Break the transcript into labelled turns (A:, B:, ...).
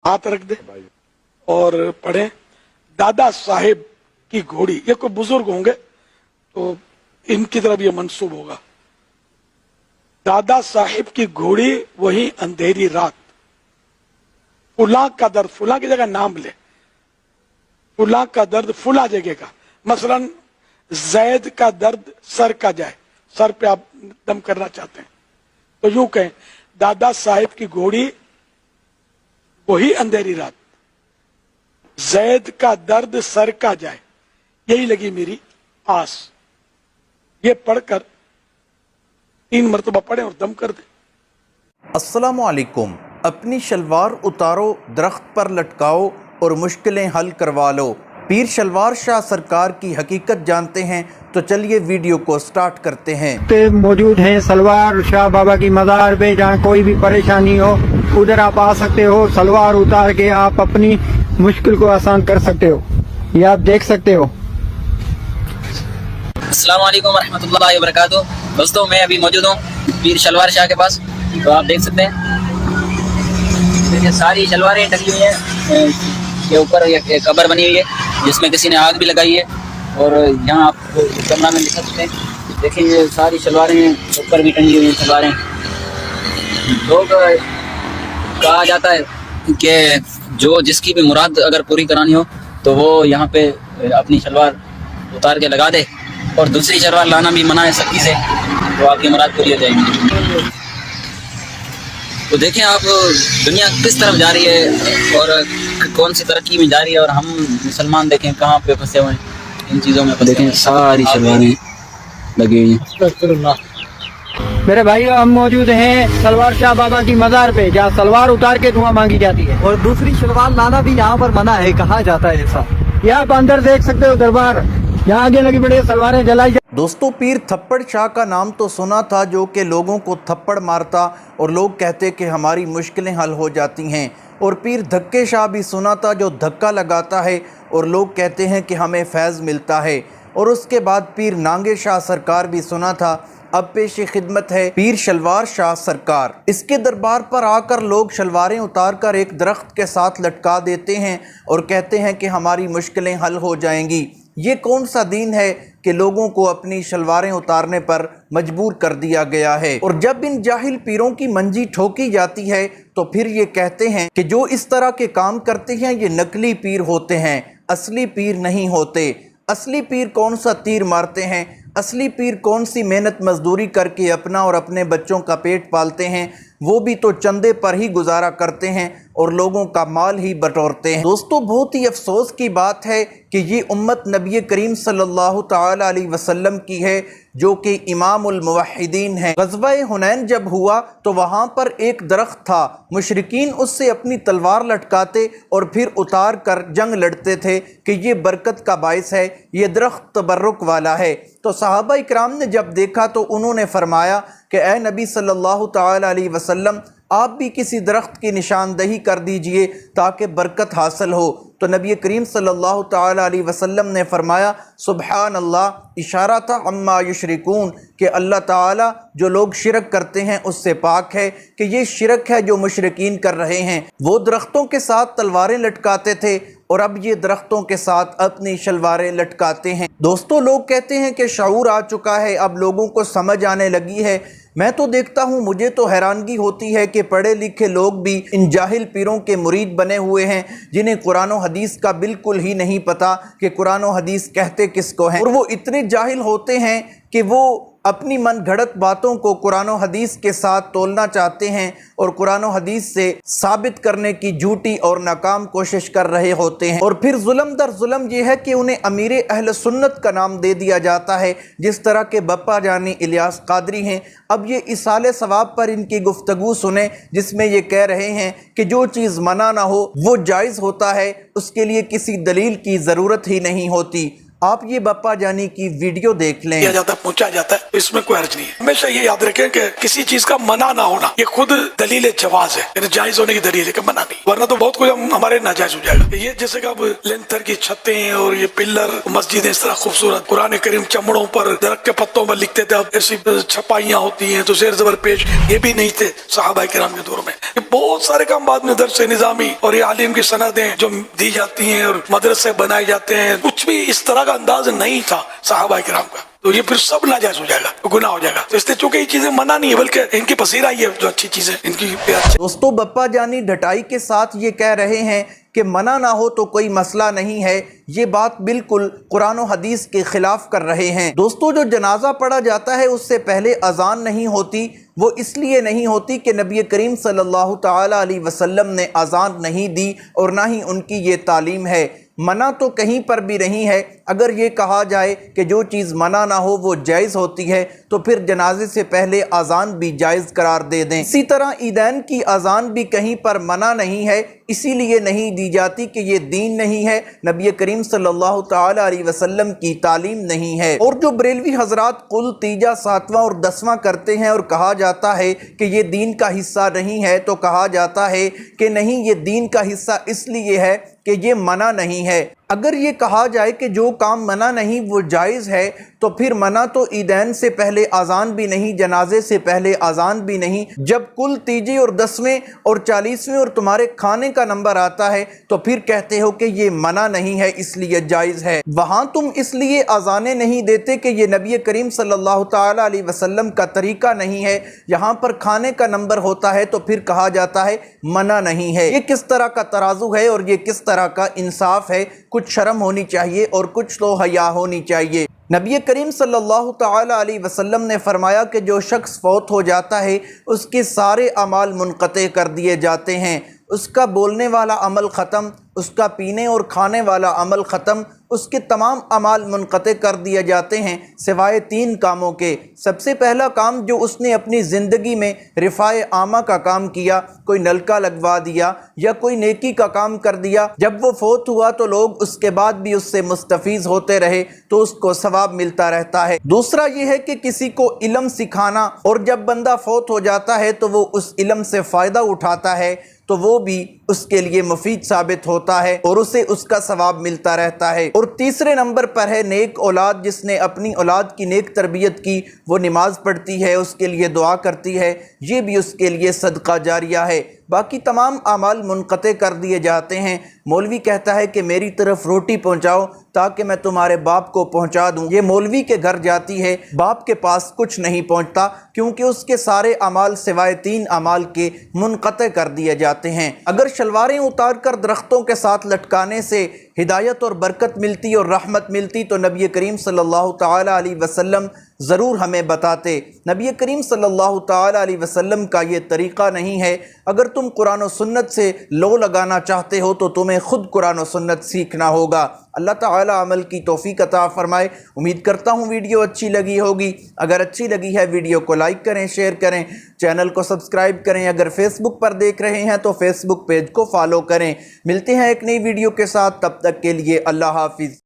A: हाथ रख दे और पढ़े। दादा साहेब की घोड़ी, ये कोई बुजुर्ग होंगे तो इनकी तरफ ये मंसूब होगा। दादा साहेब की घोड़ी वही अंधेरी रात, फुला का दर्द, फुला की जगह नाम ले, फुला का दर्द फुला जगह का, मसलन जैद का दर्द सर का जाए, सर पे आप दम करना चाहते हैं तो यूं कहें, दादा साहेब की घोड़ी वही अंधेरी रात, जैद का दर्द सर का जाए, यही लगी मेरी आस। ये पढ़कर 3 मरतबा पढ़े और दम कर दे।
B: अस्सलामु अलैकुम। अपनी शलवार उतारो, दरख्त पर लटकाओ और मुश्किलें हल करवा लो। पीर शलवार शाह सरकार की हकीकत जानते हैं तो चलिए वीडियो को स्टार्ट करते हैं।
C: मौजूद हैं सलवार शाह बाबा की मज़ार पे, जहाँ कोई भी परेशानी हो उधर आप आ सकते हो। सलवार उतार के आप अपनी मुश्किल को आसान कर सकते हो, ये आप देख सकते हो।
D: अस्सलाम वालेकुम रहमतुल्लाहि व बरकातुहू। दोस्तों मैं अभी मौजूद हूँ पीर शलवार शाह के पास, तो आप देख सकते हैं देखिए सारी शलवारें टंगी हुई हैं। ये ऊपर एक कब्र बनी हुई है जिसमें किसी ने आग भी लगाई है, और यहाँ आप कैमरा में दिखा सकते हैं। देखिए ये सारी शलवारें ऊपर भी टंगी हुई हैं शलवारें। लोग कहा जाता है कि जो जिसकी भी मुराद अगर पूरी करानी हो तो वो यहाँ पे अपनी शलवार उतार के लगा दे, और दूसरी शलवार लाना भी मना है सख्ती से, तो आपकी मुराद पूरी हो जाएगी। तो देखें आप दुनिया किस तरफ जा रही है और कौन सी तरक्की में जा रही है, और हम मुसलमान देखें कहाँ पे फंसे हुए हैं इन चीज़ों में। देखें सारी शलवारें लगी हुई हैं।
C: मेरे भाई हम मौजूद हैं सलवार शाह बाबा की मज़ार पे, जहाँ सलवार उतार के दुआ मांगी जाती है,
E: और दूसरी शलवार लाना भी यहाँ पर मना है, कहा जाता है ऐसा।
C: ये आप अंदर देख सकते हो दरबार, यहाँ आगे लगी बड़ी सलवारें जलाई।
B: दोस्तों, पीर थप्पड़ शाह का नाम तो सुना था, जो कि लोगों को थप्पड़ मारता और लोग कहते कि हमारी मुश्किलें हल हो जाती हैं। और पीर धक्के शाह भी सुना था, जो धक्का लगाता है और लोग कहते हैं कि हमें फैज़ मिलता है। और उसके बाद पीर नांगे शाह सरकार भी सुना था। अब पेश खिदमत है पीर शलवार शाह सरकार। इसके दरबार पर आकर लोग शलवारें उतार कर एक दरख्त के साथ लटका देते हैं और कहते हैं कि हमारी मुश्किलें हल हो जाएंगी। ये कौन सा दीन है कि लोगों को अपनी शलवारें उतारने पर मजबूर कर दिया गया है। और जब इन जाहिल पीरों की मंजी ठोकी जाती है तो फिर ये कहते हैं कि जो इस तरह के काम करते हैं ये नकली पीर होते हैं, असली पीर नहीं होते। असली पीर कौन सा तीर मारते हैं, असली पीर कौन सी मेहनत मजदूरी करके अपना और अपने बच्चों का पेट पालते हैं, वो भी तो चंदे पर ही गुजारा करते हैं और लोगों का माल ही बटोरते हैं। दोस्तों, बहुत ही अफसोस की बात है कि ये उम्मत नबी करीम सल्लल्लाहु ताला अलैहि वसल्लम की है, जो कि इमामुल मुवहिदीन है। ग़ज़वा हुनैन जब हुआ तो वहाँ पर एक दरख्त था, मुशरिकीन उससे अपनी तलवार लटकाते और फिर उतार कर जंग लड़ते थे कि ये बरकत का बाइस है, ये दरख्त तबर्रुक वाला है। तो सहाबा इकराम ने जब देखा तो उन्होंने फरमाया कि ए नबी सल्लल्लाहु ताला अलैहि वसल्लम, आप भी किसी दरख्त की निशानदही कर दीजिए ताकि बरकत हासिल हो। तो नबी करीम सल्लल्लाहु ताला अलैहि वसल्लम ने फरमाया सुबहान अल्लाह, इशारा था अम्मा युशरिकून, कि अल्लाह ताला जो लोग शिरक करते हैं उससे पाक है, कि ये शिरक है जो मुशरिकीन कर रहे हैं। वो दरख्तों के साथ तलवारें लटकाते थे और अब ये दरख्तों के साथ अपनी शलवारें लटकाते हैं। दोस्तों, लोग कहते हैं कि शऊर आ चुका है, अब लोगों को समझ आने लगी है। मैं तो देखता हूँ, मुझे तो हैरानगी होती है कि पढ़े लिखे लोग भी इन जाहिल पीरों के मुरीद बने हुए हैं, जिन्हें कुरान और हदीस का बिल्कुल ही नहीं पता कि कुरान और हदीस कहते किसको हैं। और वो इतने जाहिल होते हैं कि वो अपनी मन घड़त बातों को कुरान और हदीस के साथ तोलना चाहते हैं और कुरान और हदीस से साबित करने की झूठी और नाकाम कोशिश कर रहे होते हैं। और फिर जुल्म दर जुल्म ये है कि उन्हें अमीर अहल सुन्नत का नाम दे दिया जाता है, जिस तरह के बप्पा जानी इलियास कादरी हैं। अब ये इसाले सवाब पर इनकी गुफ्तगू सुने, जिसमें ये कह रहे हैं कि जो चीज़ मना ना हो वो जायज़ होता है, उसके लिए किसी दलील की ज़रूरत ही नहीं होती। آپ یہ بپا جانی کی ویڈیو دیکھ لیں۔
A: کیا جاتا ہے پہنچا جاتا ہے تو اس میں کوئی حرج نہیں ہے۔ ہمیشہ یہ یاد رکھیں کہ کسی چیز کا منع نہ ہونا یہ خود دلیل جواز ہے، یعنی جائز ہونے کی دلیل ہے کہ منع نہیں، ورنہ تو بہت کچھ ہمارے ناجائز ہو جائے گا۔ یہ جیسے کہ اب لینتر کی چھتیں اور یہ پلر مسجدیں اس طرح خوبصورت، قرآن کریم چمڑوں پر درخت کے پتوں پر لکھتے تھے، اب ایسی چھپائیاں ہوتی ہیں تو زیر زبر پیش یہ بھی نہیں تھے صحابہ کرام کے دور میں۔ یہ بہت سارے کام بعد میں درس نظامی اور یہ عالم کی سندیں جو دی جاتی ہیں اور مدرسے بنائے جاتے ہیں، کچھ بھی اس طرح کا انداز نہیں تھا صحابہ کرام کا، تو یہ پھر سب ناجائز ہو جائے گا، گناہ ہو جائے گا۔ تو اس لیے چونکہ یہ چیزیں منع نہیں ہے بلکہ ان کی پذیرائی ہے جو اچھی چیزیں ان کی اچھی۔
B: دوستو بپا جانی ڈٹائی کے ساتھ یہ کہہ رہے ہیں کہ منع نہ ہو تو کوئی مسئلہ نہیں ہے، یہ بات بالکل قرآن و حدیث کے خلاف کر رہے ہیں۔ دوستو جو جنازہ پڑھا جاتا ہے اس سے پہلے اذان نہیں ہوتی، وہ اس لیے نہیں ہوتی کہ نبی کریم صلی اللہ تعالیٰ علیہ وسلم نے اذان نہیں دی اور نہ ہی ان کی یہ تعلیم ہے۔ منع تو کہیں پر بھی نہیں ہے۔ اگر یہ کہا جائے کہ جو چیز منع نہ ہو وہ جائز ہوتی ہے تو پھر جنازے سے پہلے اذان بھی جائز قرار دے دیں۔ اسی طرح عیدین کی اذان بھی کہیں پر منع نہیں ہے، اسی لیے نہیں دی جاتی کہ یہ دین نہیں ہے، نبی کریم صلی اللہ تعالیٰ علیہ وسلم کی تعلیم نہیں ہے۔ اور جو بریلوی حضرات قل تیجا 7واں اور 10واں کرتے ہیں اور کہا جاتا ہے کہ یہ دین کا حصہ نہیں ہے، تو کہا جاتا ہے کہ نہیں، یہ دین کا حصہ اس لیے ہے کہ یہ منع نہیں ہے۔ اگر یہ کہا جائے کہ جو کام منع نہیں وہ جائز ہے تو پھر منع تو عیدین سے پہلے اذان بھی نہیں، جنازے سے پہلے اذان بھی نہیں۔ جب کل تیجے اور 10ویں اور 40ویں اور تمہارے کھانے کا نمبر آتا ہے تو پھر کہتے ہو کہ یہ منع نہیں ہے اس لیے جائز ہے۔ وہاں تم اس لیے اذانیں نہیں دیتے کہ یہ نبی کریم صلی اللہ تعالیٰ علیہ وسلم کا طریقہ نہیں ہے، یہاں پر کھانے کا نمبر ہوتا ہے تو پھر کہا جاتا ہے منع نہیں ہے۔ یہ کس طرح کا ترازو ہے اور یہ کس طرح کا انصاف ہے؟ کچھ شرم ہونی چاہیے اور کچھ تو حیا ہونی چاہیے۔ نبی کریم صلی اللہ تعالیٰ علیہ وسلم نے فرمایا کہ جو شخص فوت ہو جاتا ہے اس کے سارے اعمال منقطع کر دیے جاتے ہیں، اس کا بولنے والا عمل ختم، اس کا پینے اور کھانے والا عمل ختم، اس کے تمام اعمال منقطع کر دیے جاتے ہیں سوائے 3 کاموں کے۔ سب سے پہلا کام جو اس نے اپنی زندگی میں رفاع عامہ کا کام کیا، کوئی نلکا لگوا دیا یا کوئی نیکی کا کام کر دیا، جب وہ فوت ہوا تو لوگ اس کے بعد بھی اس سے مستفیض ہوتے رہے تو اس کو ثواب ملتا رہتا ہے۔ دوسرا یہ ہے کہ کسی کو علم سکھانا، اور جب بندہ فوت ہو جاتا ہے تو وہ اس علم سے فائدہ اٹھاتا ہے تو وہ بھی اس کے لیے مفید ثابت ہوتا ہے اور اسے اس کا ثواب ملتا رہتا ہے۔ اور تیسرے نمبر پر ہے نیک اولاد، جس نے اپنی اولاد کی نیک تربیت کی، وہ نماز پڑھتی ہے، اس کے لیے دعا کرتی ہے، یہ بھی اس کے لیے صدقہ جاریہ ہے۔ باقی تمام اعمال منقطع کر دیے جاتے ہیں۔ مولوی کہتا ہے کہ میری طرف روٹی پہنچاؤ تاکہ میں تمہارے باپ کو پہنچا دوں، یہ مولوی کے گھر جاتی ہے، باپ کے پاس کچھ نہیں پہنچتا کیونکہ اس کے سارے اعمال سوائے 3 اعمال کے منقطع کر دیے جاتے ہیں۔ اگر شلواریں اتار کر درختوں کے ساتھ لٹکانے سے ہدایت اور برکت ملتی اور رحمت ملتی تو نبی کریم صلی اللہ تعالیٰ علیہ وسلم ضرور ہمیں بتاتے۔ نبی کریم صلی اللہ تعالیٰ علیہ وسلم کا یہ طریقہ نہیں ہے۔ اگر تم قرآن و سنت سے لو لگانا چاہتے ہو تو تمہیں خود قرآن و سنت سیکھنا ہوگا۔ اللہ تعالیٰ عمل کی توفیق عطا فرمائے۔ امید کرتا ہوں ویڈیو اچھی لگی ہوگی۔ اگر اچھی لگی ہے ویڈیو کو لائک کریں، شیئر کریں، چینل کو سبسکرائب کریں۔ اگر فیس بک پر دیکھ رہے ہیں تو فیس بک پیج کو فالو کریں۔ ملتے ہیں ایک نئی ویڈیو کے ساتھ، تب تک کے لیے اللہ حافظ۔